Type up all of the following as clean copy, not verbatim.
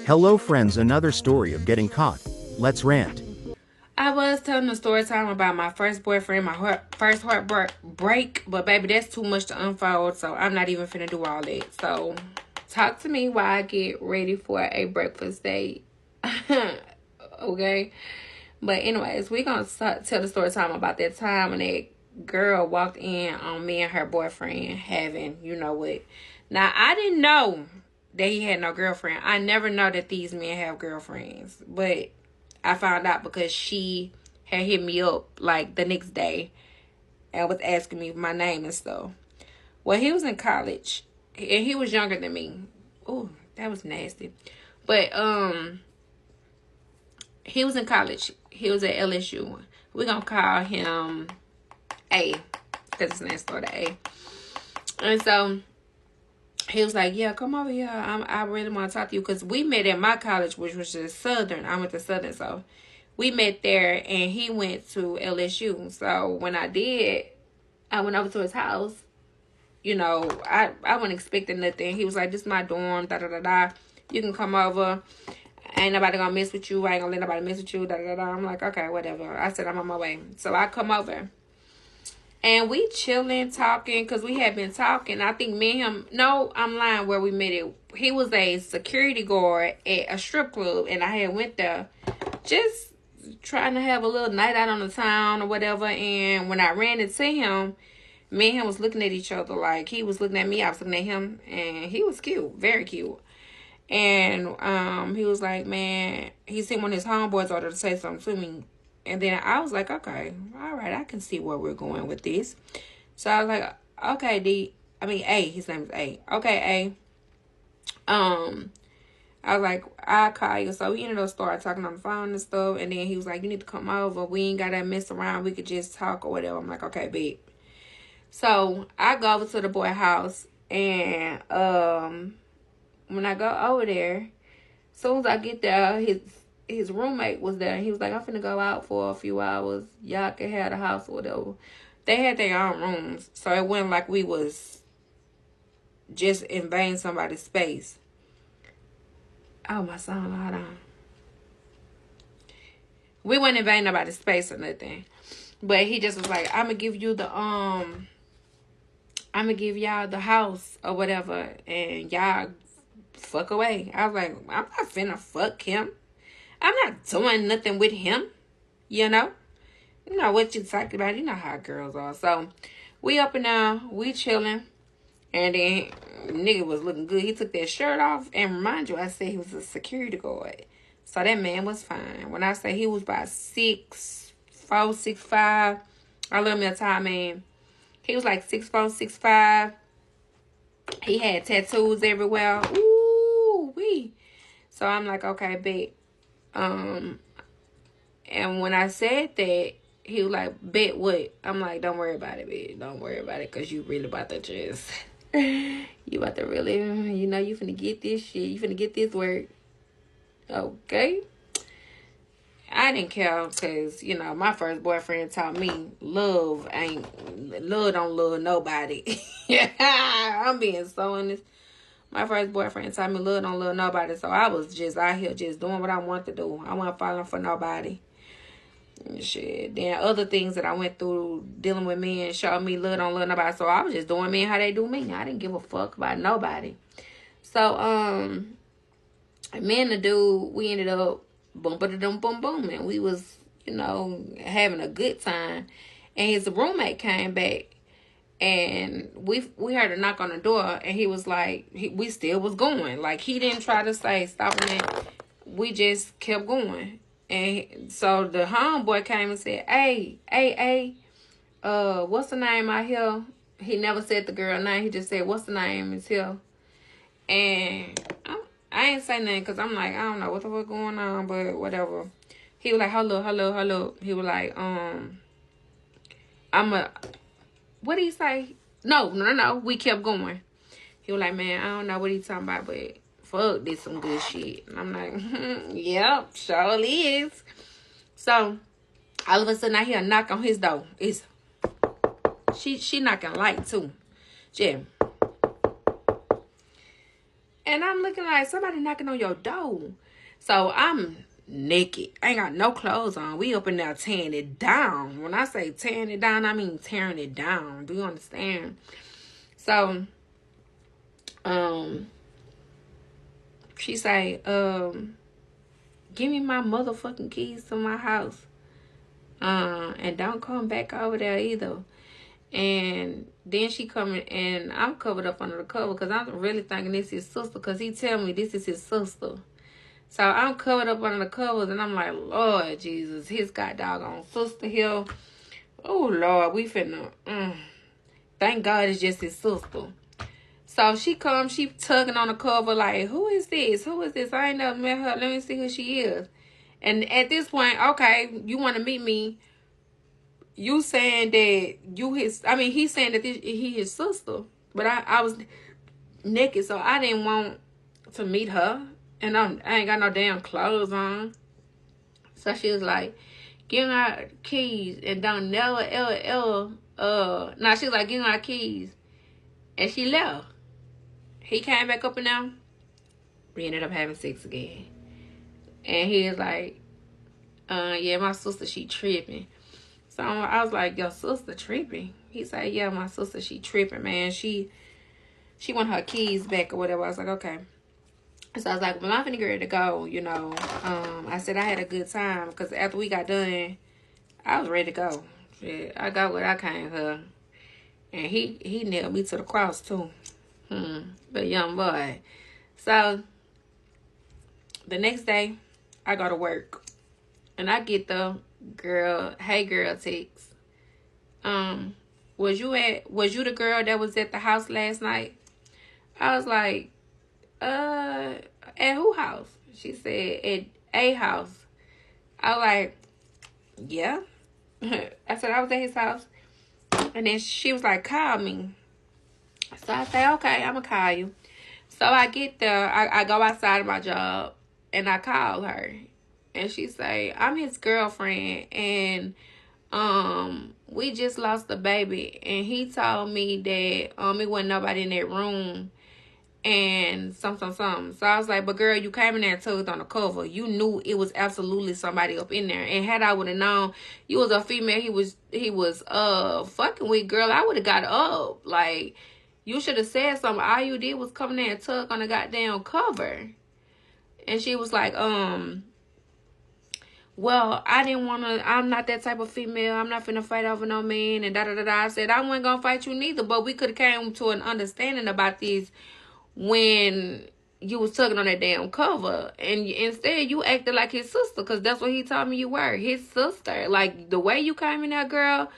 Hello friends, another story of getting caught. Let's rant. I was telling a story time about my first boyfriend, my first heartbreak, but baby, that's too much to unfold, so I'm not even finna do all that. So, talk to me while I get ready for a breakfast date. Okay? But anyways, we gonna tell the story time about that time when that girl walked in on me and her boyfriend having, you know what. Now, I didn't know that he had no girlfriend. I never know that these men have girlfriends, but I found out because she had hit me up like the next day and was asking me my name and stuff. Well, he was in college and he was younger than me. Oh, that was nasty. But he was in college. He was at LSU. We're gonna call him A because his name started A. And so he was like, yeah, come over here. I really want to talk to you. Because we met at my college, which was just Southern. I went to Southern. So we met there and he went to LSU. So when I did, I went over to his house. You know, I wasn't expecting nothing. He was like, this is my dorm, da-da-da-da. You can come over. Ain't nobody gonna mess with you. I ain't gonna let nobody mess with you, da-da-da-da. I'm like, okay, whatever. I said, I'm on my way. So I come over. And we chilling, talking, because we had been talking. I think me and him, no, I'm lying where we met it. He was a security guard at a strip club, and I had went there just trying to have a little night out on the town or whatever. And when I ran into him, me and him was looking at each other. Like, he was looking at me, I was looking at him, and he was cute, very cute. And he was like, man, he sent one of his homeboys over to say something to me. And then I was like, okay, all right, I can see where we're going with this. So I was like, okay, A, his name is A. Okay, A. I was like, I'll call you. So we ended up starting talking on the phone and stuff. And then he was like, you need to come over. We ain't got to mess around. We could just talk or whatever. I'm like, okay, babe. So I go over to the boy house. And when I go over there, as soon as I get there, his roommate was there. He was like, I'm finna go out for a few hours. Y'all can have the house or whatever. They had their own rooms. So it wasn't like we was just invading somebody's space. Oh, my son, hold on. We wasn't invading nobody's space or nothing. But he just was like, I'm gonna give you the, I'm gonna give y'all the house or whatever. And y'all fuck away. I was like, I'm not finna fuck him. I'm not doing nothing with him, you know? You know what you talking about. You know how girls are. So, we up and down. We chilling. And then, nigga was looking good. He took that shirt off. And remind you, I said he was a security guard. So, that man was fine. When I say he was about 6'4", 6'5", I love me a tall man. He was like 6'4", 6'5". He had tattoos everywhere. Ooh, wee. So, I'm like, okay, bet. And when I said that, he was like, bet what? I'm like, don't worry about it, bitch. Don't worry about it, because you really about to just, you about to really, you know, you finna get this shit. You finna get this work. Okay? I didn't care, because, you know, my first boyfriend taught me love don't love nobody. I'm being so honest. My first boyfriend taught me love don't love nobody. So I was just out here just doing what I want to do. I wasn't falling for nobody. Shit. Then other things that I went through dealing with men showed me love don't love nobody. So I was just doing men how they do me. I didn't give a fuck about nobody. So me and the dude, we ended up boom, and we was, you know, having a good time. And his roommate came back. And we heard a knock on the door, and he was like, we still was going. Like, he didn't try to say stop it. We just kept going. And so the homeboy came and said, hey, what's the name out here? He never said the girl name. He just said, what's the name? It's here. And I ain't say nothing, because I'm like, I don't know what the fuck going on, but whatever. He was like, hello. He was like, what did he say? No. We kept going. He was like, man, I don't know what he's talking about, but fuck, did some good shit. And I'm like, yep, sure is. So, all of a sudden, I hear a knock on his door. She knocking light, too. Yeah. And and I'm looking like somebody knocking on your door. So I'm naked. I ain't got no clothes on. We up in there tearing it down. When I say tearing it down, I mean tearing it down. Do you understand? So, she say, give me my motherfucking keys to my house. And don't come back over there either. And then she coming, and I'm covered up under the cover because I'm really thinking this is his sister, because he tell me this is his sister. So I'm covered up under the covers, and I'm like, Lord Jesus, his god doggone sister here. Oh Lord, we finna. Thank God it's just his sister. So she comes, she tugging on the cover like, who is this? Who is this? I ain't never met her. Let me see who she is. And at this point, okay, you want to meet me. You saying that he's saying that he his sister. But I was naked, so I didn't want to meet her. And I ain't got no damn clothes on. So she was like, give me our keys and don't never, ever. She was like, give me our keys. And she left. He came back up and down. We ended up having sex again. And he was like, yeah, my sister, she tripping. So I was like, your sister tripping? He said, yeah, my sister, she tripping, man. She want her keys back or whatever. I was like, okay. So I was like, well, I'm finna get ready to go, you know. I said I had a good time because after we got done, I was ready to go. Shit, I got what I came for. And he nailed me to the cross, too. The young boy. So, the next day, I go to work. And I get the hey girl text. Was you the girl that was at the house last night? I was like, at who house? She said, at a house. I was like, yeah. I said, I was at his house. And then she was like, call me. So I say, okay, I'm going to call you. So I get there. I go outside of my job. And I call her. And she say, I'm his girlfriend. And we just lost a baby. And he told me that it wasn't nobody in that room. And something. So I was like, but girl, you came in there and tugged on the cover. You knew it was absolutely somebody up in there. And had I would have known you was a female he was fucking with, girl, I would have got up. Like, you should have said something. All you did was come in there and tug on the goddamn cover. And she was like, well, I didn't want to, I'm not that type of female. I'm not finna fight over no man and da-da-da-da. I said, I wasn't gonna fight you neither, but we could have came to an understanding about this when you was tugging on that damn cover. And instead, you acted like his sister, because that's what he told me you were, his sister. Like, the way you came in there, girl,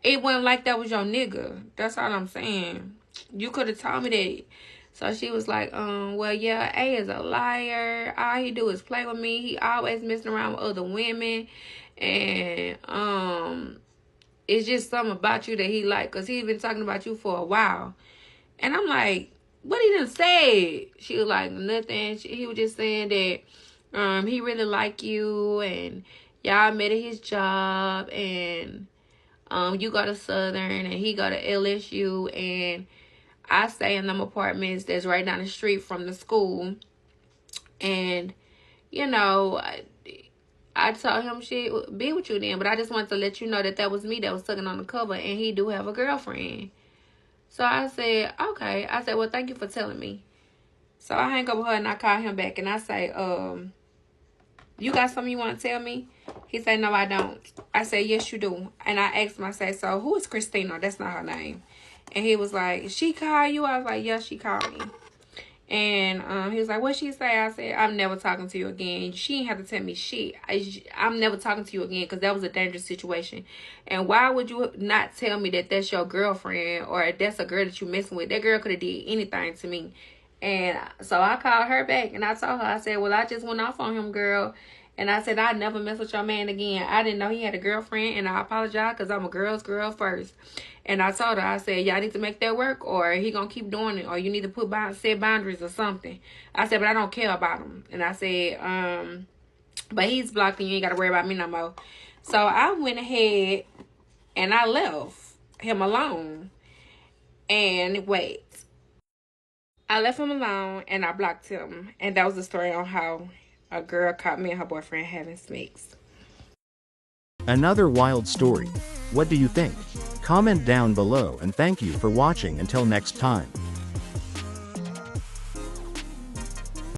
it wasn't like that was your nigga. That's all I'm saying. You could have told me that. So she was like, well, yeah, A is a liar. All he do is play with me. He always messing around with other women. And it's just something about you that he like, because he been talking about you for a while. And I'm like, what he done said? She was like, nothing. He was just saying that he really like you, and y'all met at his job, and you go to Southern and he go to LSU, and I stay in them apartments that's right down the street from the school. And, you know, I told him shit, be with you then, but I just wanted to let you know that was me that was tugging on the cover, and he do have a girlfriend. So I said, okay. I said, well, thank you for telling me. So I hang up with her and I call him back and I say, you got something you want to tell me? He said, no, I don't. I said, yes, you do. And I asked him, I said, so who is Christina? That's not her name. And he was like, she called you? I was like, yeah, she called me. And he was like, what'd she say? I said, I'm never talking to you again. She ain't have to tell me shit. I'm never talking to you again, because that was a dangerous situation. And why would you not tell me that that's your girlfriend, or that's a girl that you messing with? That girl could have did anything to me. And so I called her back and I told her, I said, well, I just went off on him, girl. And I said, I'd never mess with your man again. I didn't know he had a girlfriend, and I apologize, because I'm a girl's girl first. And I told her, I said, y'all need to make that work, or he gonna keep doing it, or you need to set boundaries or something. I said, but I don't care about him. And I said, but he's blocked and you ain't got to worry about me no more. So I went ahead and I left him alone. And wait. I left him alone and I blocked him. And that was the story on how a girl caught me and her boyfriend having snakes. Another wild story. What do you think? Comment down below and thank you for watching until next time.